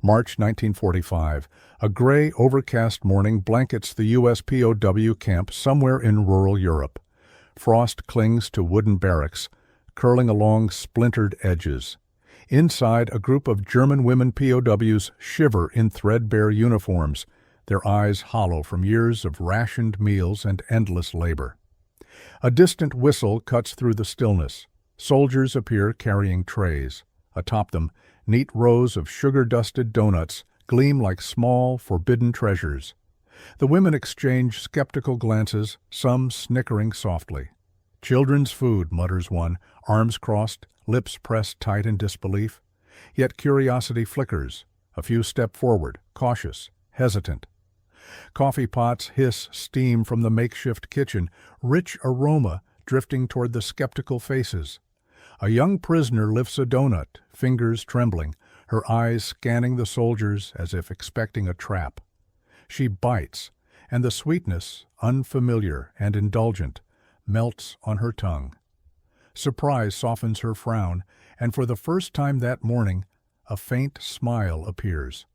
March 1945. A gray, overcast morning blankets the U.S. POW camp somewhere in rural Europe. Frost clings to wooden barracks, curling along splintered edges. Inside, a group of German women POWs shiver in threadbare uniforms, their eyes hollow from years of rationed meals and endless labor. A distant whistle cuts through the stillness. Soldiers appear carrying trays. Atop them, neat rows of sugar-dusted donuts gleam like small, forbidden treasures. The women exchange skeptical glances, some snickering softly. "Children's food," mutters one, arms crossed, lips pressed tight in disbelief. Yet curiosity flickers. A few step forward, cautious, hesitant. Coffee pots hiss steam from the makeshift kitchen, rich aroma drifting toward the skeptical faces. A young prisoner lifts a donut, fingers trembling, her eyes scanning the soldiers as if expecting a trap. She bites, and the sweetness, unfamiliar and indulgent, melts on her tongue. Surprise softens her frown, and for the first time that morning, a faint smile appears.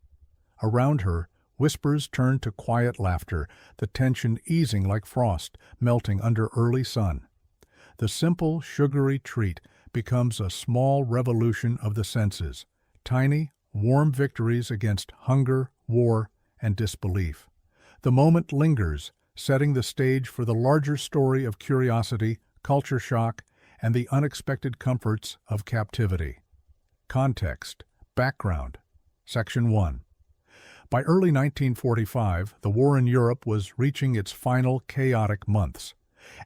Around her, whispers turn to quiet laughter, the tension easing like frost, melting under early sun. The simple, sugary treat becomes a small revolution of the senses, tiny, warm victories against hunger, war, and disbelief. The moment lingers, setting the stage for the larger story of curiosity, culture shock, and the unexpected comforts of captivity. Context, background, Section 1. By early 1945, the war in Europe was reaching its final chaotic months.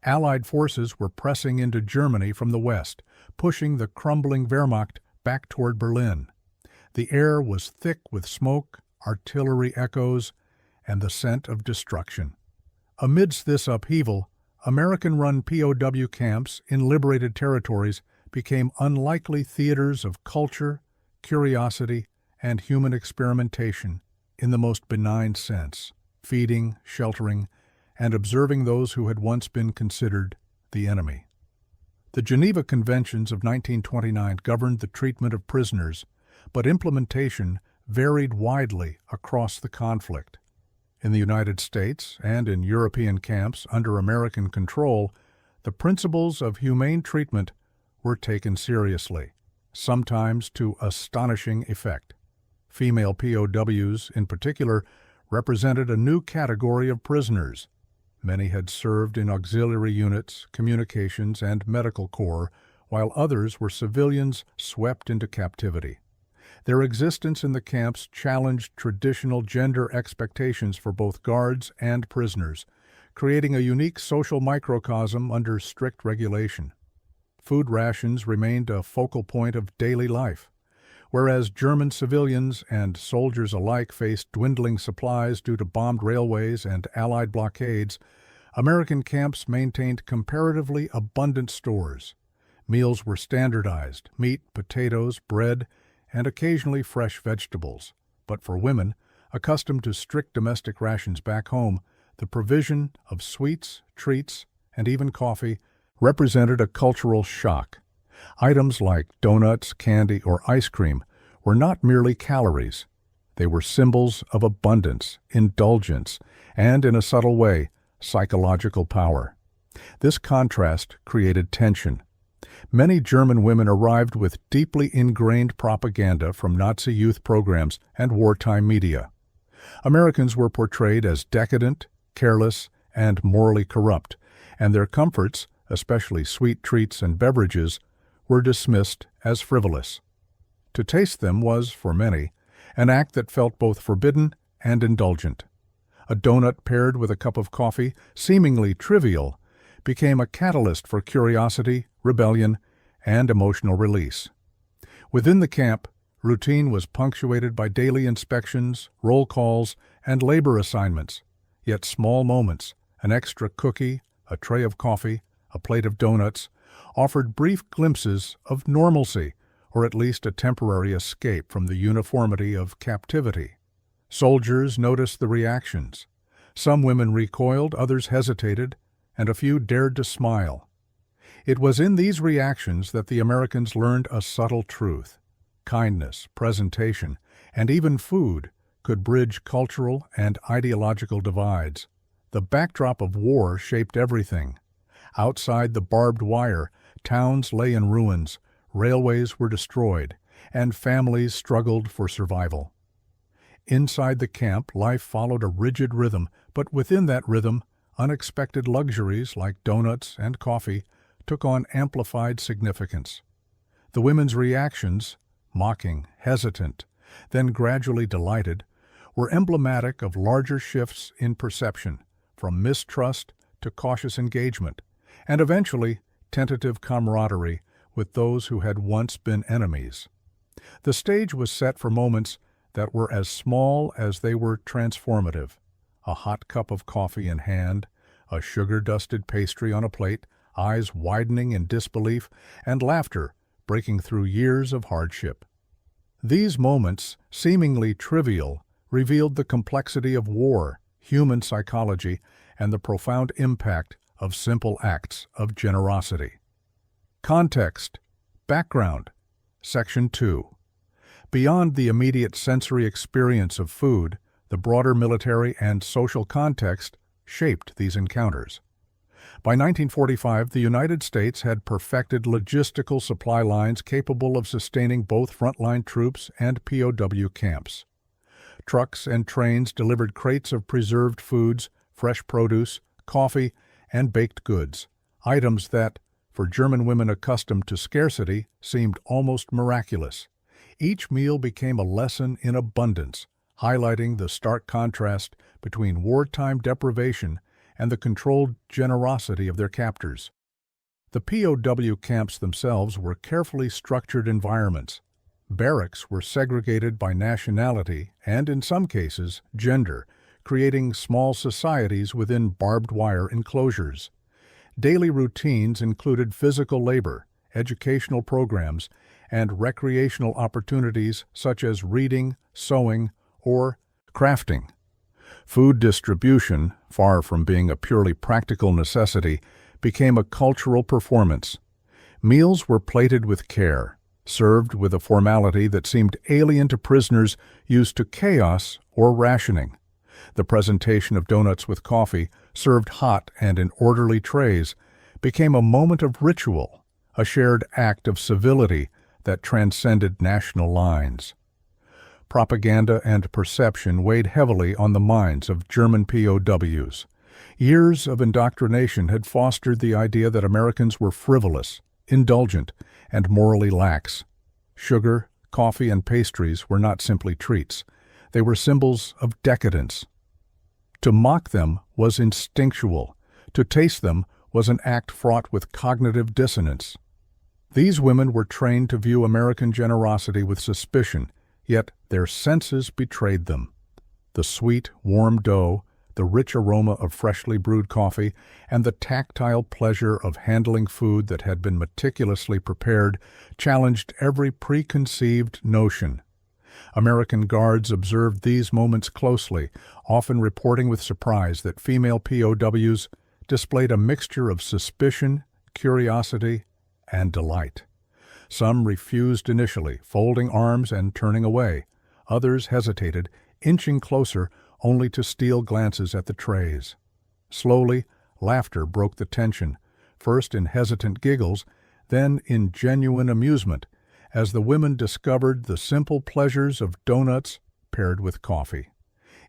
Allied forces were pressing into Germany from the west, pushing the crumbling Wehrmacht back toward Berlin. The air was thick with smoke, artillery echoes, and the scent of destruction. Amidst this upheaval, American-run POW camps in liberated territories became unlikely theaters of culture, curiosity, and human experimentation in the most benign sense, feeding, sheltering, and observing those who had once been considered the enemy. The Geneva Conventions of 1929 governed the treatment of prisoners, but implementation varied widely across the conflict. In the United States and in European camps under American control, the principles of humane treatment were taken seriously, sometimes to astonishing effect. Female POWs, in particular, represented a new category of prisoners. Many had served in auxiliary units, communications, and medical corps, while others were civilians swept into captivity. Their existence in the camps challenged traditional gender expectations for both guards and prisoners, creating a unique social microcosm under strict regulation. Food rations remained a focal point of daily life. Whereas German civilians and soldiers alike faced dwindling supplies due to bombed railways and Allied blockades, American camps maintained comparatively abundant stores. Meals were standardized: meat, potatoes, bread, and occasionally fresh vegetables. But for women, accustomed to strict domestic rations back home, the provision of sweets, treats, and even coffee represented a cultural shock. Items like donuts, candy, or ice cream were not merely calories. They were symbols of abundance, indulgence, and, in a subtle way, psychological power. This contrast created tension. Many German women arrived with deeply ingrained propaganda from Nazi youth programs and wartime media. Americans were portrayed as decadent, careless, and morally corrupt, and their comforts, especially sweet treats and beverages, were dismissed as frivolous. To taste them was, for many, an act that felt both forbidden and indulgent. A donut paired with a cup of coffee, seemingly trivial, became a catalyst for curiosity, rebellion, and emotional release. Within the camp, routine was punctuated by daily inspections, roll calls, and labor assignments. Yet small moments, an extra cookie, a tray of coffee, a plate of donuts, offered brief glimpses of normalcy, or at least a temporary escape from the uniformity of captivity. Soldiers noticed the reactions. Some women recoiled, others hesitated, and a few dared to smile. It was in these reactions that the Americans learned a subtle truth. Kindness, presentation, and even food could bridge cultural and ideological divides. The backdrop of war shaped everything. Outside the barbed wire, towns lay in ruins, railways were destroyed, and families struggled for survival. Inside the camp, life followed a rigid rhythm, but within that rhythm, unexpected luxuries like donuts and coffee took on amplified significance. The women's reactions, mocking, hesitant, then gradually delighted, were emblematic of larger shifts in perception, from mistrust to cautious engagement, and eventually tentative camaraderie with those who had once been enemies. The stage was set for moments that were as small as they were transformative. A hot cup of coffee in hand, a sugar-dusted pastry on a plate, eyes widening in disbelief, and laughter breaking through years of hardship. These moments, seemingly trivial, revealed the complexity of war, human psychology, and the profound impact of simple acts of generosity. Context, background, Section 2. Beyond the immediate sensory experience of food, the broader military and social context shaped these encounters. By 1945, the United States had perfected logistical supply lines capable of sustaining both frontline troops and POW camps. Trucks and trains delivered crates of preserved foods, fresh produce, coffee, and baked goods, items that, for German women accustomed to scarcity, seemed almost miraculous. Each meal became a lesson in abundance, highlighting the stark contrast between wartime deprivation and the controlled generosity of their captors. The POW camps themselves were carefully structured environments. Barracks were segregated by nationality and, in some cases, gender, creating small societies within barbed wire enclosures. Daily routines included physical labor, educational programs, and recreational opportunities such as reading, sewing, or crafting. Food distribution, far from being a purely practical necessity, became a cultural performance. Meals were plated with care, served with a formality that seemed alien to prisoners used to chaos or rationing. The presentation of donuts with coffee, served hot and in orderly trays, became a moment of ritual, a shared act of civility that transcended national lines. Propaganda and perception weighed heavily on the minds of German POWs. Years of indoctrination had fostered the idea that Americans were frivolous, indulgent, and morally lax. Sugar, coffee, and pastries were not simply treats. They were symbols of decadence. To mock them was instinctual. To taste them was an act fraught with cognitive dissonance. These women were trained to view American generosity with suspicion, yet their senses betrayed them. The sweet, warm dough, the rich aroma of freshly brewed coffee, and the tactile pleasure of handling food that had been meticulously prepared challenged every preconceived notion. American guards observed these moments closely, often reporting with surprise that female POWs displayed a mixture of suspicion, curiosity, and delight. Some refused initially, folding arms and turning away. Others hesitated, inching closer only to steal glances at the trays. Slowly, laughter broke the tension, first in hesitant giggles, then in genuine amusement, as the women discovered the simple pleasures of donuts paired with coffee.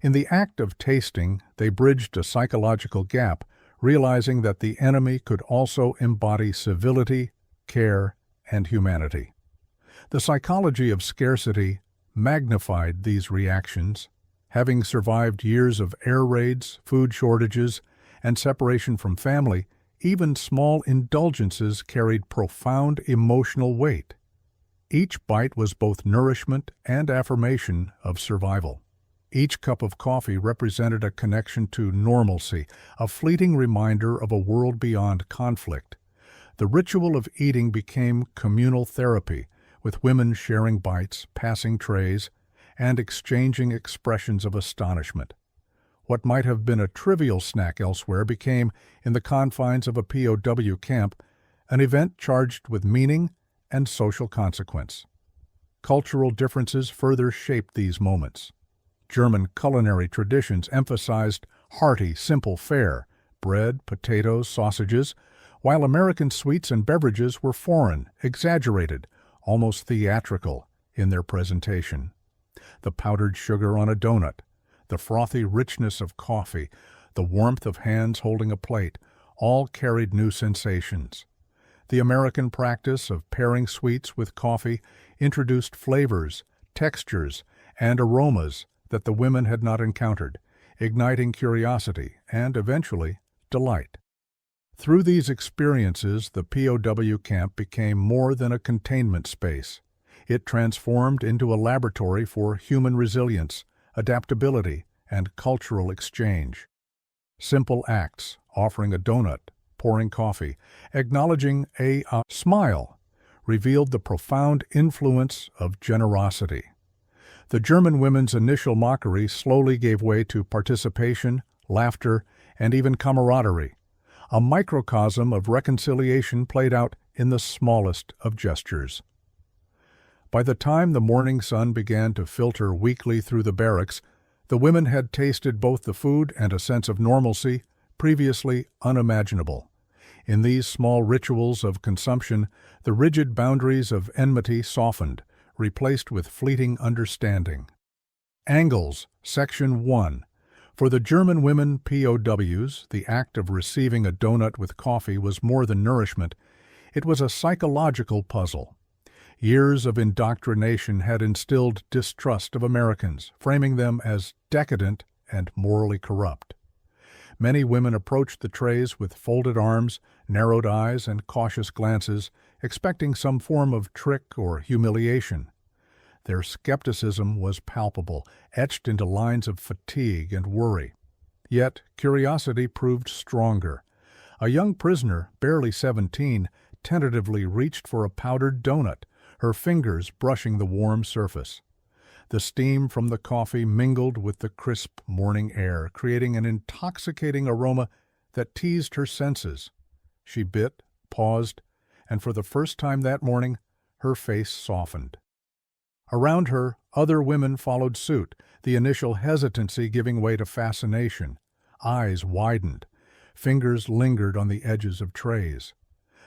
In the act of tasting, they bridged a psychological gap, realizing that the enemy could also embody civility, care, and humanity. The psychology of scarcity magnified these reactions. Having survived years of air raids, food shortages, and separation from family, even small indulgences carried profound emotional weight. Each bite was both nourishment and affirmation of survival. Each cup of coffee represented a connection to normalcy, a fleeting reminder of a world beyond conflict. The ritual of eating became communal therapy, with women sharing bites, passing trays, and exchanging expressions of astonishment. What might have been a trivial snack elsewhere became, in the confines of a POW camp, an event charged with meaning and social consequence. Cultural differences further shaped these moments. German culinary traditions emphasized hearty, simple fare, bread, potatoes, sausages, while American sweets and beverages were foreign, exaggerated, almost theatrical in their presentation. The powdered sugar on a donut, the frothy richness of coffee, the warmth of hands holding a plate, all carried new sensations. The American practice of pairing sweets with coffee introduced flavors, textures, and aromas that the women had not encountered, igniting curiosity and, eventually, delight. Through these experiences, the POW camp became more than a containment space. It transformed into a laboratory for human resilience, adaptability, and cultural exchange. Simple acts, offering a donut, pouring coffee, acknowledging a smile, revealed the profound influence of generosity. The German women's initial mockery slowly gave way to participation, laughter, and even camaraderie. A microcosm of reconciliation played out in the smallest of gestures. By the time the morning sun began to filter weakly through the barracks, the women had tasted both the food and a sense of normalcy previously unimaginable. In these small rituals of consumption, the rigid boundaries of enmity softened, replaced with fleeting understanding. Angles, Section 1. For the German women POWs, the act of receiving a donut with coffee was more than nourishment. It was a psychological puzzle. Years of indoctrination had instilled distrust of Americans, framing them as decadent and morally corrupt. Many women approached the trays with folded arms, narrowed eyes, and cautious glances, expecting some form of trick or humiliation. Their skepticism was palpable, etched into lines of fatigue and worry. Yet curiosity proved stronger. A young prisoner, barely 17, tentatively reached for a powdered donut, her fingers brushing the warm surface. The steam from the coffee mingled with the crisp morning air, creating an intoxicating aroma that teased her senses. She bit, paused, and for the first time that morning, her face softened. Around her, other women followed suit, the initial hesitancy giving way to fascination. Eyes widened. Fingers lingered on the edges of trays.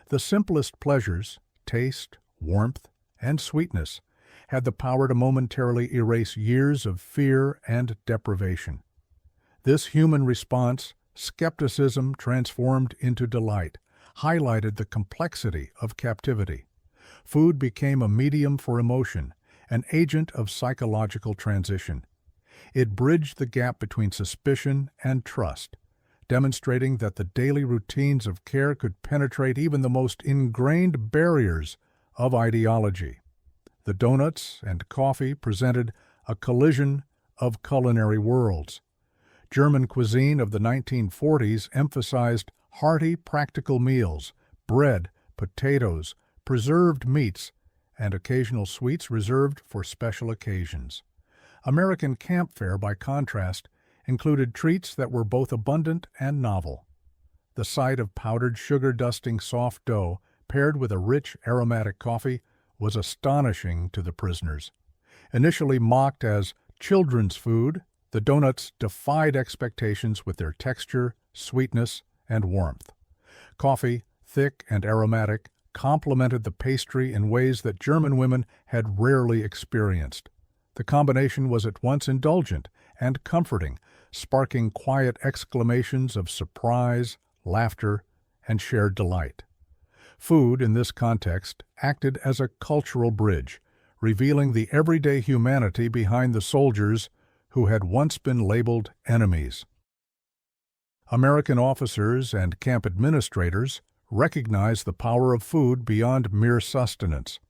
The simplest pleasures, taste, warmth, and sweetness, had the power to momentarily erase years of fear and deprivation. This human response, skepticism transformed into delight, highlighted the complexity of captivity. Food became a medium for emotion, an agent of psychological transition. It bridged the gap between suspicion and trust, demonstrating that the daily routines of care could penetrate even the most ingrained barriers of ideology. The donuts and coffee presented a collision of culinary worlds. German cuisine of the 1940s emphasized hearty, practical meals, bread, potatoes, preserved meats, and occasional sweets reserved for special occasions. American camp fare, by contrast, included treats that were both abundant and novel. The sight of powdered sugar-dusting soft dough, paired with a rich, aromatic coffee, was astonishing to the prisoners. Initially mocked as children's food, the donuts defied expectations with their texture, sweetness, and warmth. Coffee, thick and aromatic, complemented the pastry in ways that German women had rarely experienced. The combination was at once indulgent and comforting, sparking quiet exclamations of surprise, laughter, and shared delight. Food, in this context, acted as a cultural bridge, revealing the everyday humanity behind the soldiers who had once been labeled enemies. American officers and camp administrators recognized the power of food beyond mere sustenance.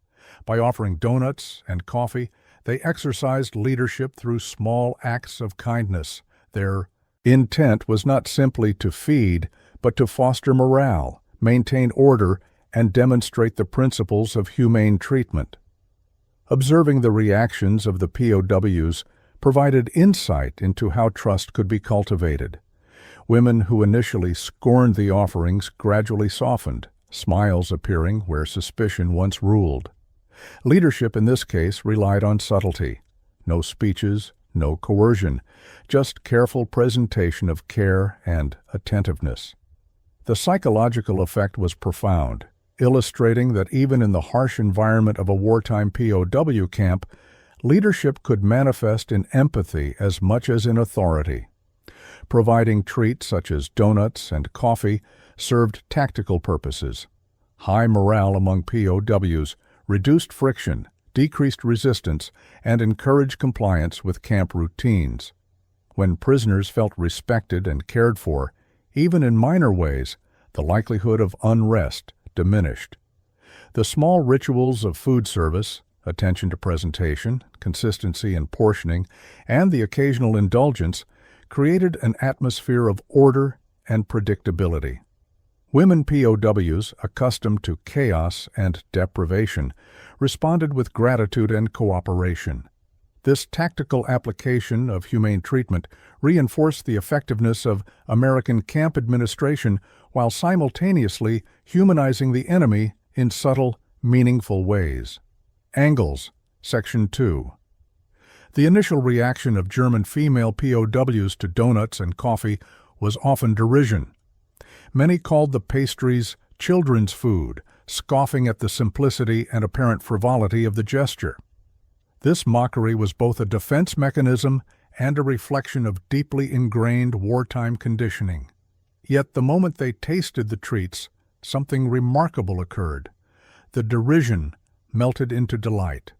By offering donuts and coffee, they exercised leadership through small acts of kindness. Their intent was not simply to feed, but to foster morale, maintain order, and demonstrate the principles of humane treatment. Observing the reactions of the POWs provided insight into how trust could be cultivated. Women who initially scorned the offerings gradually softened, smiles appearing where suspicion once ruled. Leadership in this case relied on subtlety. No speeches, no coercion, just careful presentation of care and attentiveness. The psychological effect was profound, illustrating that even in the harsh environment of a wartime POW camp, leadership could manifest in empathy as much as in authority. Providing treats such as donuts and coffee served tactical purposes. High morale among POWs reduced friction, decreased resistance, and encouraged compliance with camp routines. When prisoners felt respected and cared for, even in minor ways, the likelihood of unrest diminished. The small rituals of food service, attention to presentation, consistency in portioning, and the occasional indulgence created an atmosphere of order and predictability. Women POWs, accustomed to chaos and deprivation, responded with gratitude and cooperation. This tactical application of humane treatment reinforced the effectiveness of American camp administration while simultaneously humanizing the enemy in subtle, meaningful ways. Angles, Section 2. The initial reaction of German female POWs to donuts and coffee was often derision. Many called the pastries children's food, scoffing at the simplicity and apparent frivolity of the gesture. This mockery was both a defense mechanism and a reflection of deeply ingrained wartime conditioning. Yet the moment they tasted the treats, something remarkable occurred. The derision melted into delight.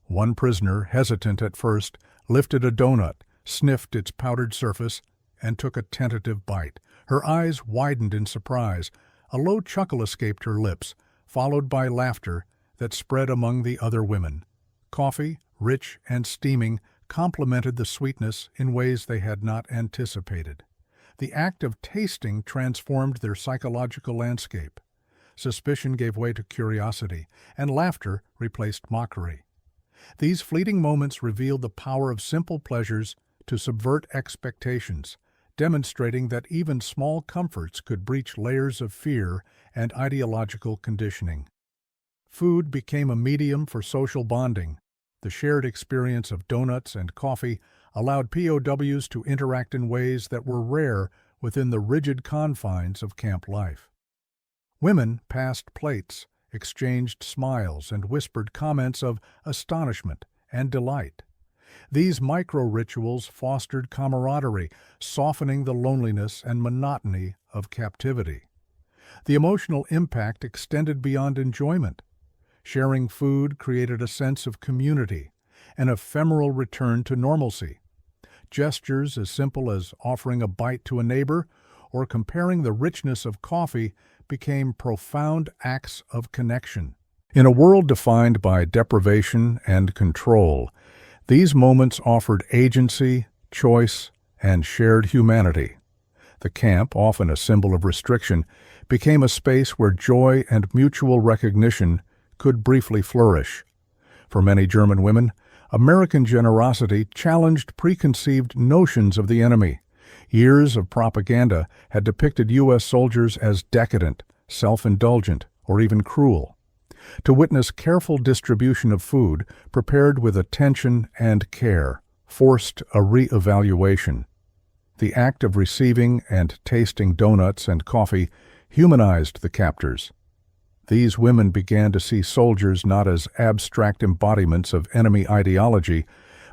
One prisoner, hesitant at first, lifted a donut, sniffed its powdered surface, and took a tentative bite. Her eyes widened in surprise. A low chuckle escaped her lips, followed by laughter that spread among the other women. Coffee, rich and steaming, complemented the sweetness in ways they had not anticipated. The act of tasting transformed their psychological landscape. Suspicion gave way to curiosity, and laughter replaced mockery. These fleeting moments revealed the power of simple pleasures to subvert expectations, demonstrating that even small comforts could breach layers of fear and ideological conditioning. Food became a medium for social bonding. The shared experience of donuts and coffee allowed POWs to interact in ways that were rare within the rigid confines of camp life. Women passed plates, exchanged smiles, and whispered comments of astonishment and delight. These micro-rituals fostered camaraderie, softening the loneliness and monotony of captivity. The emotional impact extended beyond enjoyment. Sharing food created a sense of community, an ephemeral return to normalcy. Gestures as simple as offering a bite to a neighbor or comparing the richness of coffee became profound acts of connection. In a world defined by deprivation and control, these moments offered agency, choice, and shared humanity. The camp, often a symbol of restriction, became a space where joy and mutual recognition could briefly flourish. For many German women, American generosity challenged preconceived notions of the enemy. Years of propaganda had depicted U.S. soldiers as decadent, self-indulgent, or even cruel. To witness careful distribution of food, prepared with attention and care, forced a re-evaluation. The act of receiving and tasting donuts and coffee humanized the captors. These women began to see soldiers not as abstract embodiments of enemy ideology,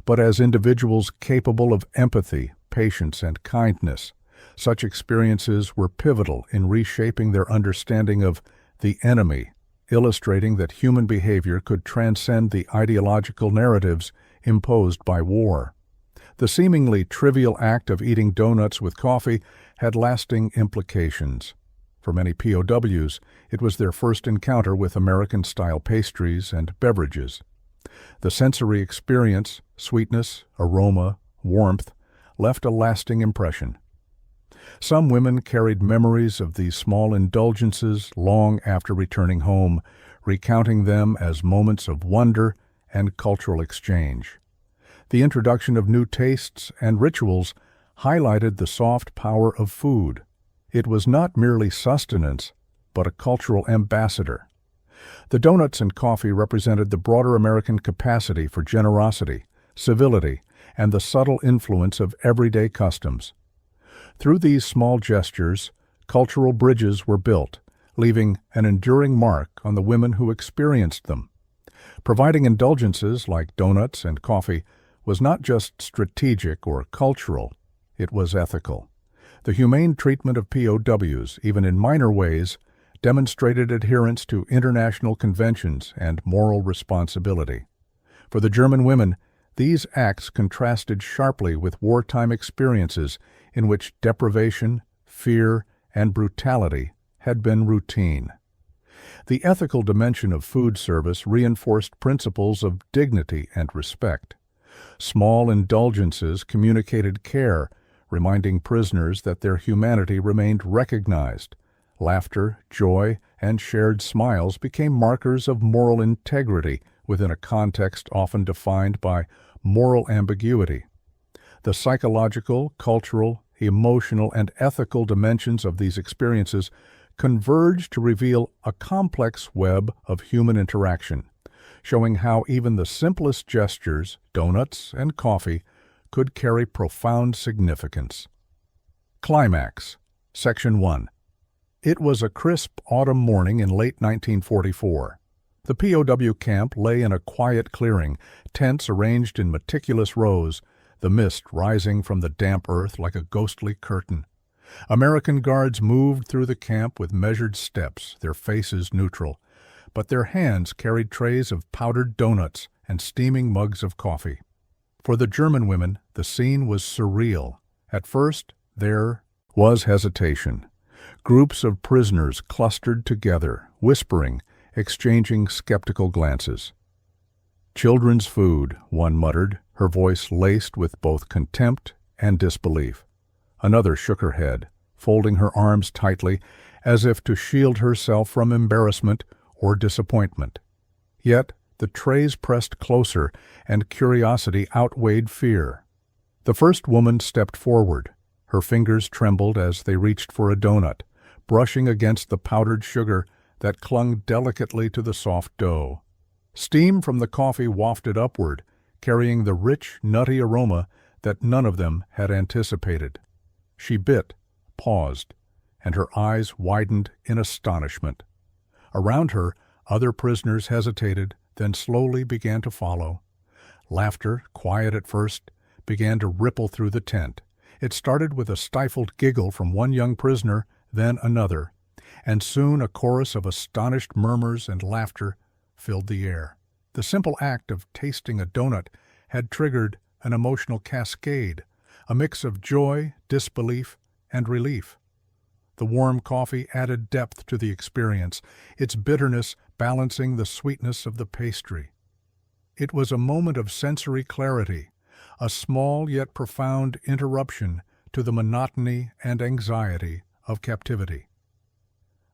but as individuals capable of empathy, patience, and kindness. Such experiences were pivotal in reshaping their understanding of the enemy, illustrating that human behavior could transcend the ideological narratives imposed by war. The seemingly trivial act of eating donuts with coffee had lasting implications. For many POWs, it was their first encounter with American-style pastries and beverages. The sensory experience, sweetness, aroma, warmth, left a lasting impression. Some women carried memories of these small indulgences long after returning home, recounting them as moments of wonder and cultural exchange. The introduction of new tastes and rituals highlighted the soft power of food. It was not merely sustenance, but a cultural ambassador. The donuts and coffee represented the broader American capacity for generosity, civility, and the subtle influence of everyday customs. Through these small gestures, cultural bridges were built, leaving an enduring mark on the women who experienced them. Providing indulgences like donuts and coffee was not just strategic or cultural, it was ethical. The humane treatment of POWs, even in minor ways, demonstrated adherence to international conventions and moral responsibility. For the German women, these acts contrasted sharply with wartime experiences in which deprivation, fear, and brutality had been routine. The ethical dimension of food service reinforced principles of dignity and respect. Small indulgences communicated care, reminding prisoners that their humanity remained recognized. Laughter, joy, and shared smiles became markers of moral integrity within a context often defined by moral ambiguity. The psychological, cultural, emotional, and ethical dimensions of these experiences converge to reveal a complex web of human interaction, showing how even the simplest gestures, donuts and coffee, could carry profound significance. Climax, Section 1. It was a crisp autumn morning in late 1944. The POW camp lay in a quiet clearing, tents arranged in meticulous rows, the mist rising from the damp earth like a ghostly curtain. American guards moved through the camp with measured steps, their faces neutral, but their hands carried trays of powdered donuts and steaming mugs of coffee. For the German women, the scene was surreal. At first, there was hesitation. Groups of prisoners clustered together, whispering, exchanging skeptical glances. "Children's food," one muttered, her voice laced with both contempt and disbelief. Another shook her head, folding her arms tightly, as if to shield herself from embarrassment or disappointment. Yet the trays pressed closer, and curiosity outweighed fear. The first woman stepped forward. Her fingers trembled as they reached for a donut, brushing against the powdered sugar that clung delicately to the soft dough. Steam from the coffee wafted upward, carrying the rich, nutty aroma that none of them had anticipated. She bit, paused, and her eyes widened in astonishment. Around her, other prisoners hesitated, then slowly began to follow. Laughter, quiet at first, began to ripple through the tent. It started with a stifled giggle from one young prisoner, then another, and soon a chorus of astonished murmurs and laughter filled the air. The simple act of tasting a donut had triggered an emotional cascade, a mix of joy, disbelief, and relief. The warm coffee added depth to the experience, its bitterness balancing the sweetness of the pastry. It was a moment of sensory clarity, a small yet profound interruption to the monotony and anxiety of captivity.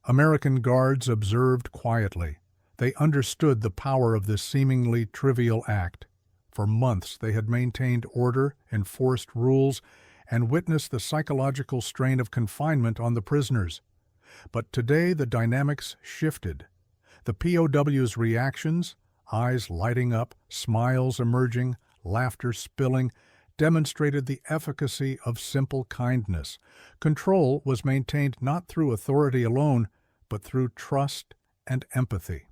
American guards observed quietly. They understood the power of this seemingly trivial act. For months they had maintained order, enforced rules, and witnessed the psychological strain of confinement on the prisoners. But today the dynamics shifted. The POW's reactions, eyes lighting up, smiles emerging, laughter spilling, demonstrated the efficacy of simple kindness. Control was maintained not through authority alone, but through trust and empathy.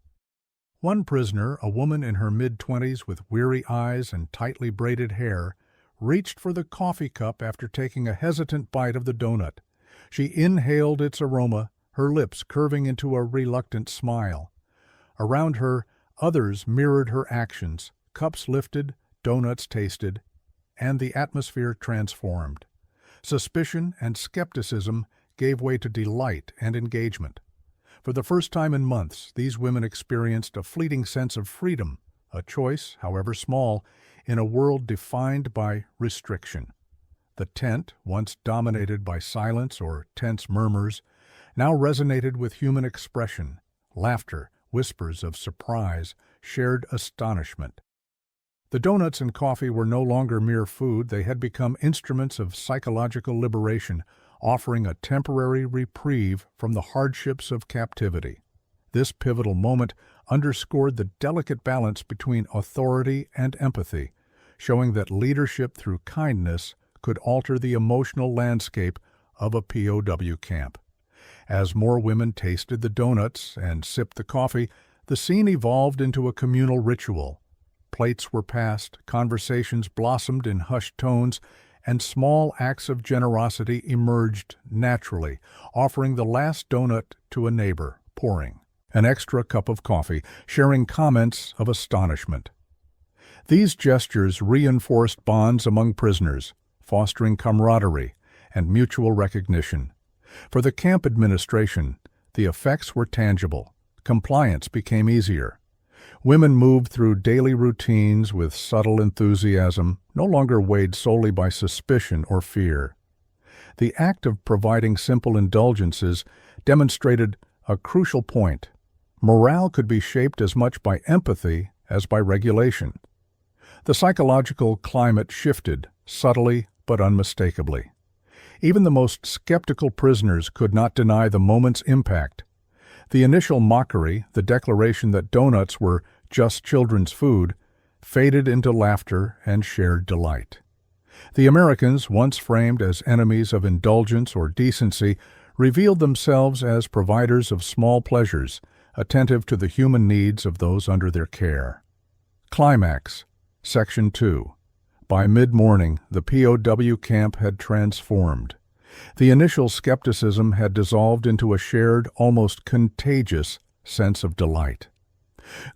One prisoner, a woman in her mid-20s with weary eyes and tightly braided hair, reached for the coffee cup after taking a hesitant bite of the donut. She inhaled its aroma, her lips curving into a reluctant smile. Around her, others mirrored her actions, cups lifted, donuts tasted, and the atmosphere transformed. Suspicion and skepticism gave way to delight and engagement. For the first time in months, these women experienced a fleeting sense of freedom, a choice, however small, in a world defined by restriction. The tent, once dominated by silence or tense murmurs, now resonated with human expression, laughter, whispers of surprise, shared astonishment. The donuts and coffee were no longer mere food, they had become instruments of psychological liberation, offering a temporary reprieve from the hardships of captivity. This pivotal moment underscored the delicate balance between authority and empathy, showing that leadership through kindness could alter the emotional landscape of a POW camp. As more women tasted the donuts and sipped the coffee, the scene evolved into a communal ritual. Plates were passed, conversations blossomed in hushed tones, and small acts of generosity emerged naturally, offering the last donut to a neighbor, pouring an extra cup of coffee, sharing comments of astonishment. These gestures reinforced bonds among prisoners, fostering camaraderie and mutual recognition. For the camp administration, the effects were tangible. Compliance became easier. Women moved through daily routines with subtle enthusiasm, no longer weighed solely by suspicion or fear. The act of providing simple indulgences demonstrated a crucial point. Morale could be shaped as much by empathy as by regulation. The psychological climate shifted, subtly but unmistakably. Even the most skeptical prisoners could not deny the moment's impact. The initial mockery, the declaration that donuts were just children's food, faded into laughter and shared delight. The Americans, once framed as enemies of indulgence or decency, revealed themselves as providers of small pleasures, attentive to the human needs of those under their care. Climax, Section 2. By mid-morning, the POW camp had transformed. The initial skepticism had dissolved into a shared, almost contagious sense of delight.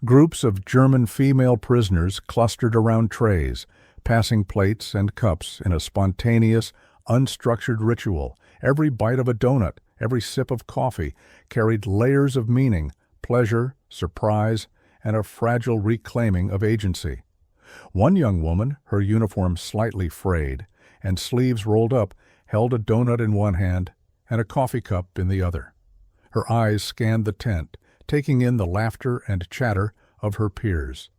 Groups of German female prisoners clustered around trays, passing plates and cups in a spontaneous, unstructured ritual. Every bite of a donut, every sip of coffee carried layers of meaning, pleasure, surprise, and a fragile reclaiming of agency. One young woman, her uniform slightly frayed and sleeves rolled up, held a donut in one hand and a coffee cup in the other. Her eyes scanned the tent, taking in the laughter and chatter of her peers.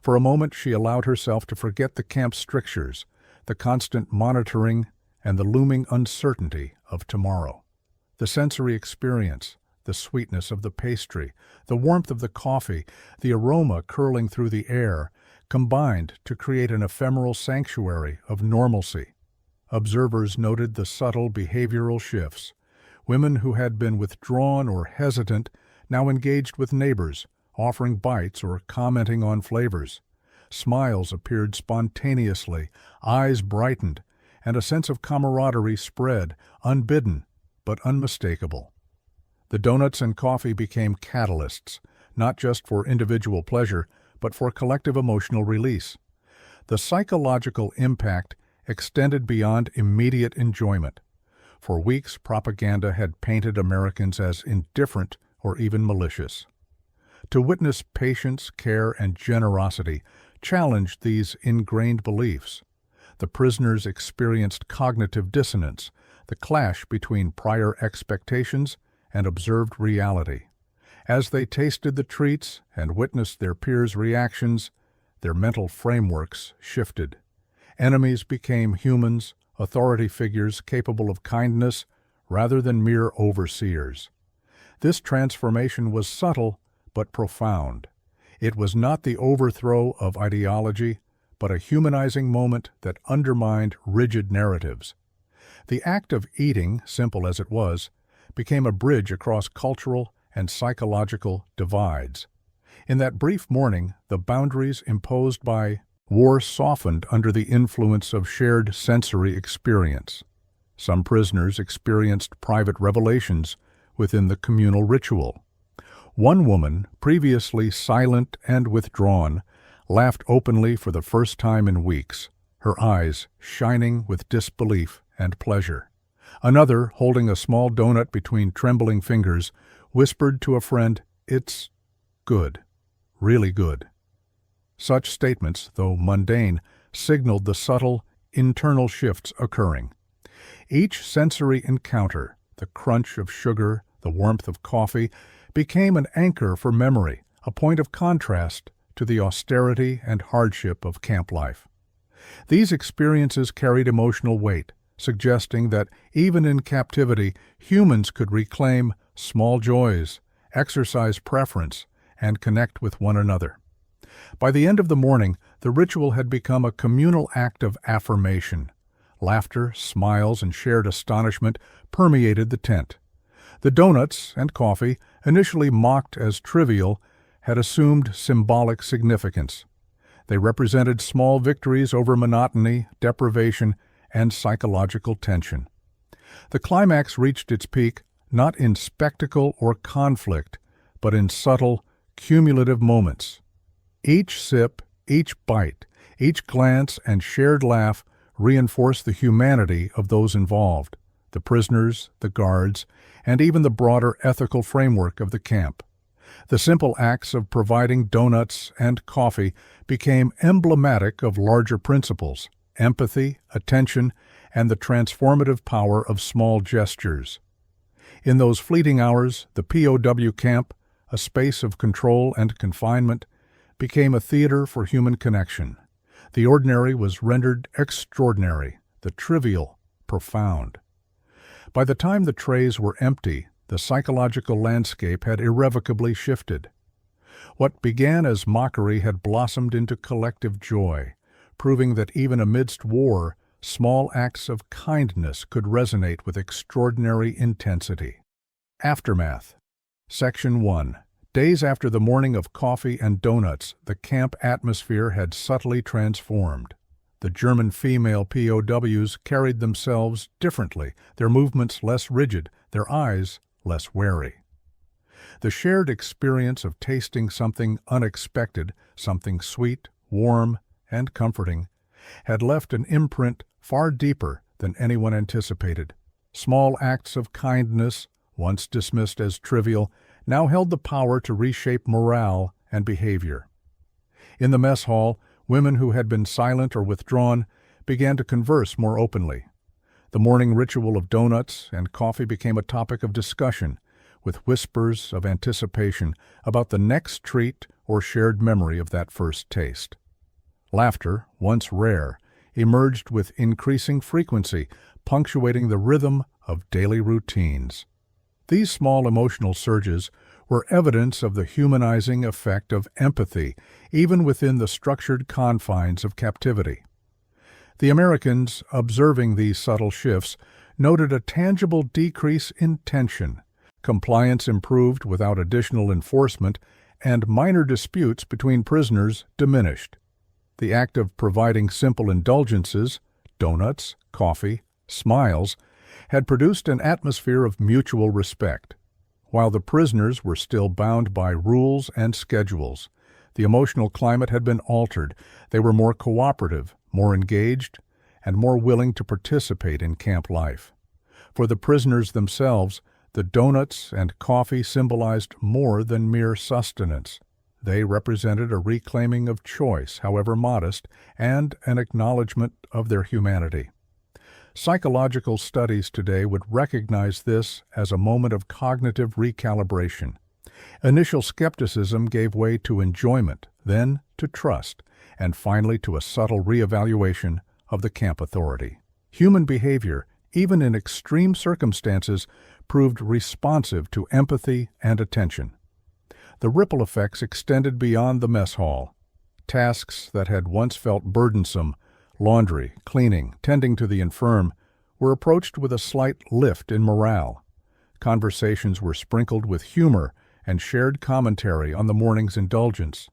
For a moment she allowed herself to forget the camp's strictures, the constant monitoring, and the looming uncertainty of tomorrow. The sensory experience, the sweetness of the pastry, the warmth of the coffee, the aroma curling through the air, combined to create an ephemeral sanctuary of normalcy. Observers noted the subtle behavioral shifts. Women who had been withdrawn or hesitant now engaged with neighbors, offering bites or commenting on flavors. Smiles appeared spontaneously, eyes brightened, and a sense of camaraderie spread, unbidden but unmistakable. The donuts and coffee became catalysts, not just for individual pleasure, but for collective emotional release. The psychological impact extended beyond immediate enjoyment. For weeks, propaganda had painted Americans as indifferent or even malicious. To witness patience, care, and generosity challenged these ingrained beliefs. The prisoners experienced cognitive dissonance, the clash between prior expectations and observed reality. As they tasted the treats and witnessed their peers' reactions, their mental frameworks shifted. Enemies became humans, authority figures capable of kindness rather than mere overseers. This transformation was subtle but profound. It was not the overthrow of ideology, but a humanizing moment that undermined rigid narratives. The act of eating, simple as it was, became a bridge across cultural and psychological divides. In that brief morning, the boundaries imposed by war softened under the influence of shared sensory experience. Some prisoners experienced private revelations within the communal ritual. One woman, previously silent and withdrawn, laughed openly for the first time in weeks, her eyes shining with disbelief and pleasure. Another, holding a small donut between trembling fingers, whispered to a friend, "It's good, really good." Such statements, though mundane, signaled the subtle, internal shifts occurring. Each sensory encounter, the crunch of sugar, the warmth of coffee, became an anchor for memory, a point of contrast to the austerity and hardship of camp life. These experiences carried emotional weight, suggesting that even in captivity, humans could reclaim small joys exercise preference, and connect with one another. By the end of the morning, the ritual had become a communal act of affirmation. Laughter, smiles, and shared astonishment permeated the tent. The donuts and coffee, initially mocked as trivial, had assumed symbolic significance. They represented small victories over monotony, deprivation, and psychological tension. The climax reached its peak not in spectacle or conflict, but in subtle, cumulative moments. Each sip, each bite, each glance and shared laugh reinforced the humanity of those involved, the prisoners, the guards, and even the broader ethical framework of the camp. The simple acts of providing donuts and coffee became emblematic of larger principles: empathy, attention, and the transformative power of small gestures. In those fleeting hours, the POW camp, a space of control and confinement, became a theater for human connection. The ordinary was rendered extraordinary, the trivial profound. By the time the trays were empty, the psychological landscape had irrevocably shifted. What began as mockery had blossomed into collective joy, proving that even amidst war, small acts of kindness could resonate with extraordinary intensity. Aftermath. Section 1. Days after the morning of coffee and donuts, the camp atmosphere had subtly transformed. The German female POWs carried themselves differently, their movements less rigid, their eyes less wary. The shared experience of tasting something unexpected, something sweet, warm, and comforting, had left an imprint far deeper than anyone anticipated. Small acts of kindness, once dismissed as trivial, now held the power to reshape morale and behavior. In the mess hall, women who had been silent or withdrawn began to converse more openly. The morning ritual of donuts and coffee became a topic of discussion, with whispers of anticipation about the next treat or shared memory of that first taste. Laughter, once rare, emerged with increasing frequency, punctuating the rhythm of daily routines. These small emotional surges were evidence of the humanizing effect of empathy, even within the structured confines of captivity. The Americans, observing these subtle shifts, noted a tangible decrease in tension. Compliance improved without additional enforcement, and minor disputes between prisoners diminished. The act of providing simple indulgences, donuts, coffee, smiles, had produced an atmosphere of mutual respect. While the prisoners were still bound by rules and schedules, the emotional climate had been altered. They were more cooperative, more engaged, and more willing to participate in camp life. For the prisoners themselves, the donuts and coffee symbolized more than mere sustenance. They represented a reclaiming of choice, however modest, and an acknowledgement of their humanity. Psychological studies today would recognize this as a moment of cognitive recalibration. Initial skepticism gave way to enjoyment, then to trust, and finally to a subtle reevaluation of the camp authority. Human behavior, even in extreme circumstances, proved responsive to empathy and attention. The ripple effects extended beyond the mess hall. Tasks that had once felt burdensome, laundry, cleaning, tending to the infirm, were approached with a slight lift in morale. Conversations were sprinkled with humor and shared commentary on the morning's indulgence.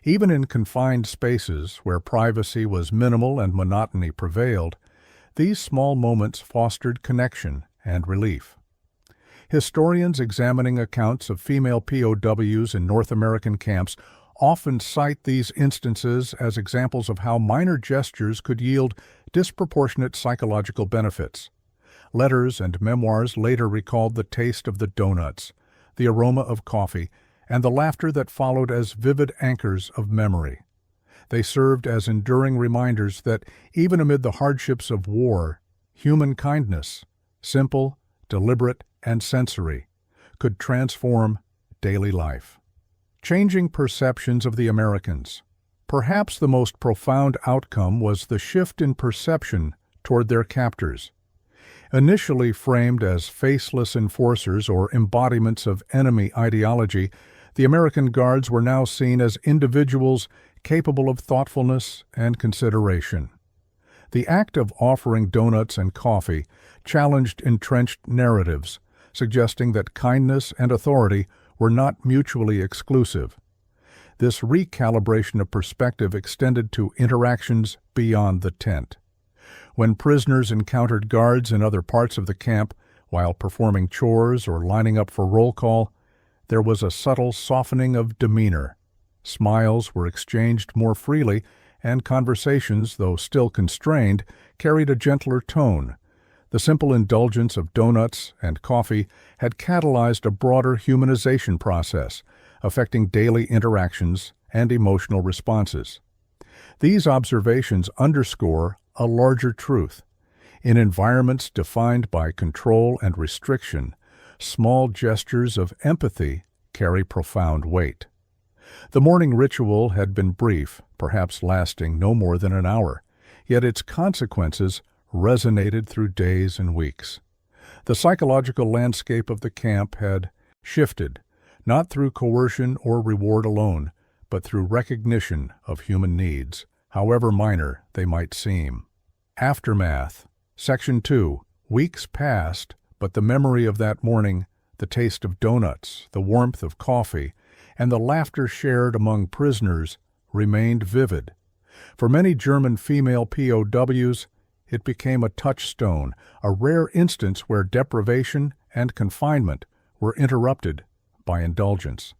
Even in confined spaces where privacy was minimal and monotony prevailed, these small moments fostered connection and relief. Historians examining accounts of female POWs in North American camps often cite these instances as examples of how minor gestures could yield disproportionate psychological benefits. Letters and memoirs later recalled the taste of the donuts, the aroma of coffee, and the laughter that followed as vivid anchors of memory. They served as enduring reminders that, even amid the hardships of war, human kindness, simple, deliberate, and sensory, could transform daily life. Changing perceptions of the Americans. Perhaps the most profound outcome was the shift in perception toward their captors. Initially framed as faceless enforcers or embodiments of enemy ideology, the American Guards were now seen as individuals capable of thoughtfulness and consideration. The act of offering donuts and coffee challenged entrenched narratives, suggesting that kindness and authority were not mutually exclusive. This recalibration of perspective extended to interactions beyond the tent. When prisoners encountered guards in other parts of the camp while performing chores or lining up for roll call, there was a subtle softening of demeanor. Smiles were exchanged more freely, and conversations, though still constrained, carried a gentler tone. The simple indulgence of donuts and coffee had catalyzed a broader humanization process, affecting daily interactions and emotional responses. These observations underscore a larger truth. In environments defined by control and restriction, small gestures of empathy carry profound weight. The morning ritual had been brief, perhaps lasting no more than an hour, yet its consequences resonated through days and weeks. The psychological landscape of the camp had shifted, not through coercion or reward alone, but through recognition of human needs, however minor they might seem. Aftermath. Section 2. Weeks passed, but the memory of that morning, the taste of donuts, the warmth of coffee, and the laughter shared among prisoners remained vivid. For many German female POWs, it became a touchstone, a rare instance where deprivation and confinement were interrupted by indulgence.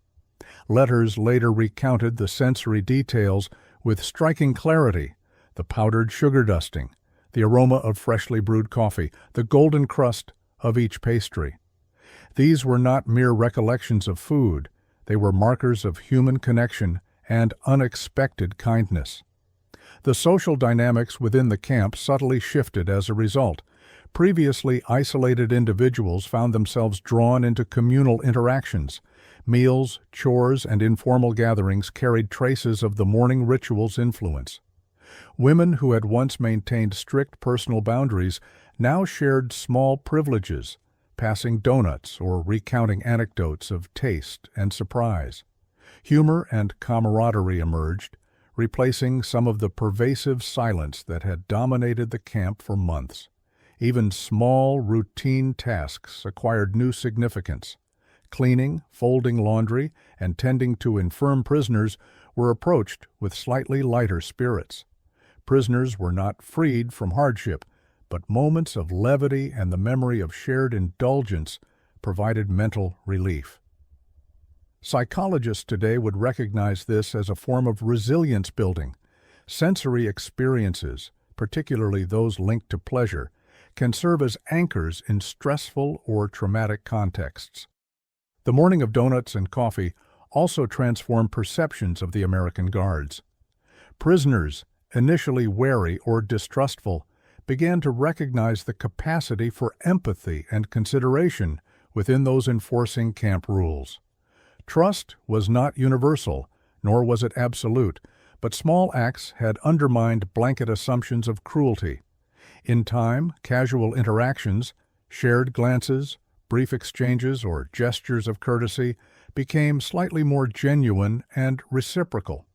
Letters later recounted the sensory details with striking clarity: the powdered sugar dusting, the aroma of freshly brewed coffee, the golden crust of each pastry. These were not mere recollections of food, they were markers of human connection and unexpected kindness. The social dynamics within the camp subtly shifted as a result. Previously isolated individuals found themselves drawn into communal interactions. Meals, chores, and informal gatherings carried traces of the morning ritual's influence. Women who had once maintained strict personal boundaries now shared small privileges, passing donuts or recounting anecdotes of taste and surprise. Humor and camaraderie emerged, replacing some of the pervasive silence that had dominated the camp for months. Even small, routine tasks acquired new significance. Cleaning, folding laundry, and tending to infirm prisoners were approached with slightly lighter spirits. Prisoners were not freed from hardship, but moments of levity and the memory of shared indulgence provided mental relief. Psychologists today would recognize this as a form of resilience building. Sensory experiences, particularly those linked to pleasure, can serve as anchors in stressful or traumatic contexts. The morning of donuts and coffee also transformed perceptions of the American Guards. Prisoners, initially wary or distrustful, began to recognize the capacity for empathy and consideration within those enforcing camp rules. Trust was not universal, nor was it absolute, but small acts had undermined blanket assumptions of cruelty. In time, casual interactions, shared glances, brief exchanges, or gestures of courtesy became slightly more genuine and reciprocal.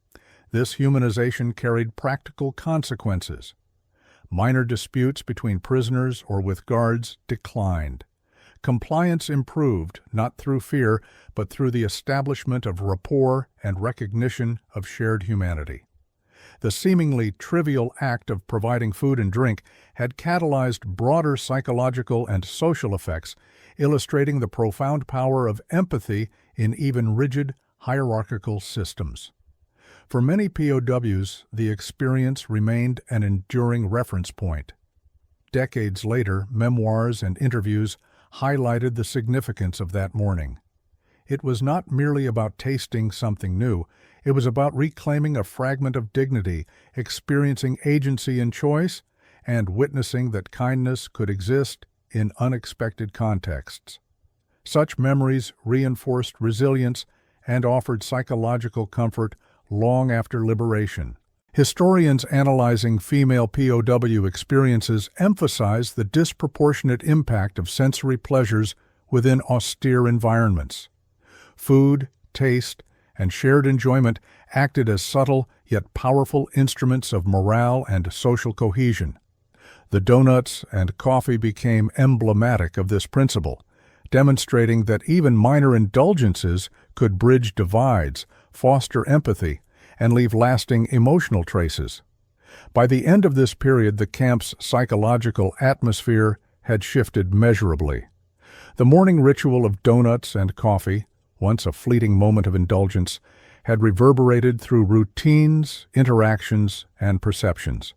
This humanization carried practical consequences. Minor disputes between prisoners or with guards declined. Compliance improved, not through fear, but through the establishment of rapport and recognition of shared humanity. The seemingly trivial act of providing food and drink had catalyzed broader psychological and social effects, illustrating the profound power of empathy in even rigid, hierarchical systems. For many POWs, the experience remained an enduring reference point. Decades later, memoirs and interviews highlighted the significance of that morning. It was not merely about tasting something new, it was about reclaiming a fragment of dignity, experiencing agency in choice, and witnessing that kindness could exist in unexpected contexts. Such memories reinforced resilience and offered psychological comfort long after liberation. Historians analyzing female POW experiences emphasize the disproportionate impact of sensory pleasures within austere environments. Food, taste, and shared enjoyment acted as subtle yet powerful instruments of morale and social cohesion. The donuts and coffee became emblematic of this principle, demonstrating that even minor indulgences could bridge divides, foster empathy, and leave lasting emotional traces. By the end of this period, the camp's psychological atmosphere had shifted measurably. The morning ritual of donuts and coffee, once a fleeting moment of indulgence, had reverberated through routines, interactions, and perceptions.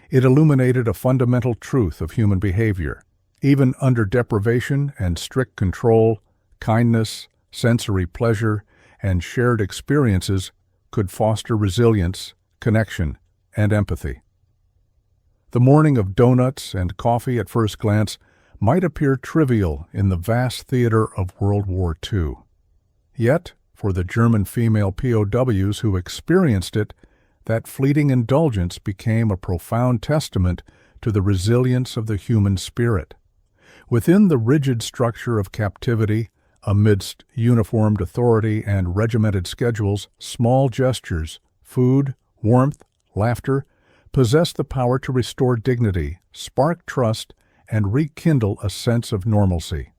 It illuminated a fundamental truth of human behavior. Even under deprivation and strict control, kindness, sensory pleasure, and shared experiences could foster resilience, connection, and empathy. The morning of donuts and coffee at first glance might appear trivial in the vast theater of World War II. Yet, for the German female POWs who experienced it, that fleeting indulgence became a profound testament to the resilience of the human spirit. Within the rigid structure of captivity, amidst uniformed authority and regimented schedules, small gestures, food, warmth, laughter, possess the power to restore dignity, spark trust, and rekindle a sense of normalcy.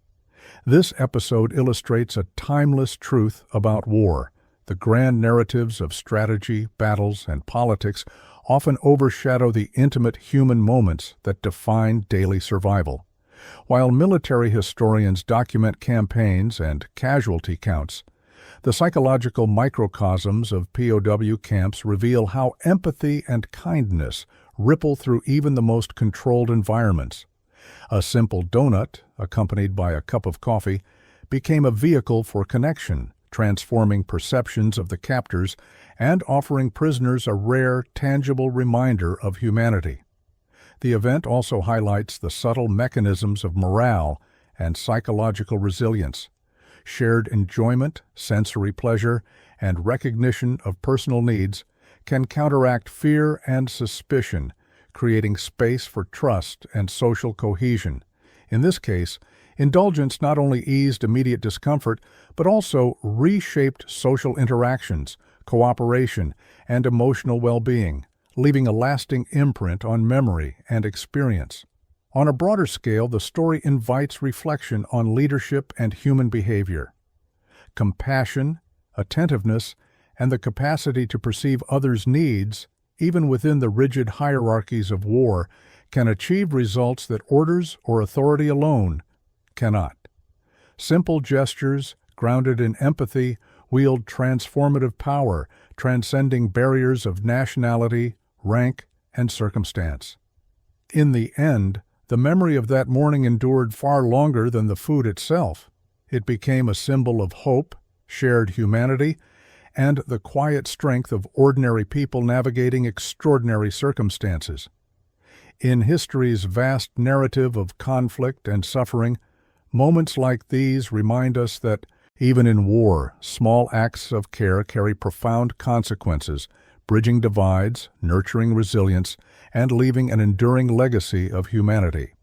This episode illustrates a timeless truth about war. The grand narratives of strategy, battles, and politics often overshadow the intimate human moments that define daily survival. While military historians document campaigns and casualty counts, the psychological microcosms of POW camps reveal how empathy and kindness ripple through even the most controlled environments. A simple donut, accompanied by a cup of coffee, became a vehicle for connection, transforming perceptions of the captors and offering prisoners a rare, tangible reminder of humanity. The event also highlights the subtle mechanisms of morale and psychological resilience. Shared enjoyment, sensory pleasure, and recognition of personal needs can counteract fear and suspicion, creating space for trust and social cohesion. In this case, indulgence not only eased immediate discomfort, but also reshaped social interactions, cooperation, and emotional well-being, leaving a lasting imprint on memory and experience. On a broader scale, the story invites reflection on leadership and human behavior. Compassion, attentiveness, and the capacity to perceive others' needs, even within the rigid hierarchies of war, can achieve results that orders or authority alone cannot. Simple gestures, grounded in empathy, wield transformative power, transcending barriers of nationality, rank, and circumstance. In the end, the memory of that morning endured far longer than the food itself. It became a symbol of hope, shared humanity, and the quiet strength of ordinary people navigating extraordinary circumstances. In history's vast narrative of conflict and suffering, moments like these remind us that, even in war, small acts of care carry profound consequences, bridging divides, nurturing resilience, and leaving an enduring legacy of humanity.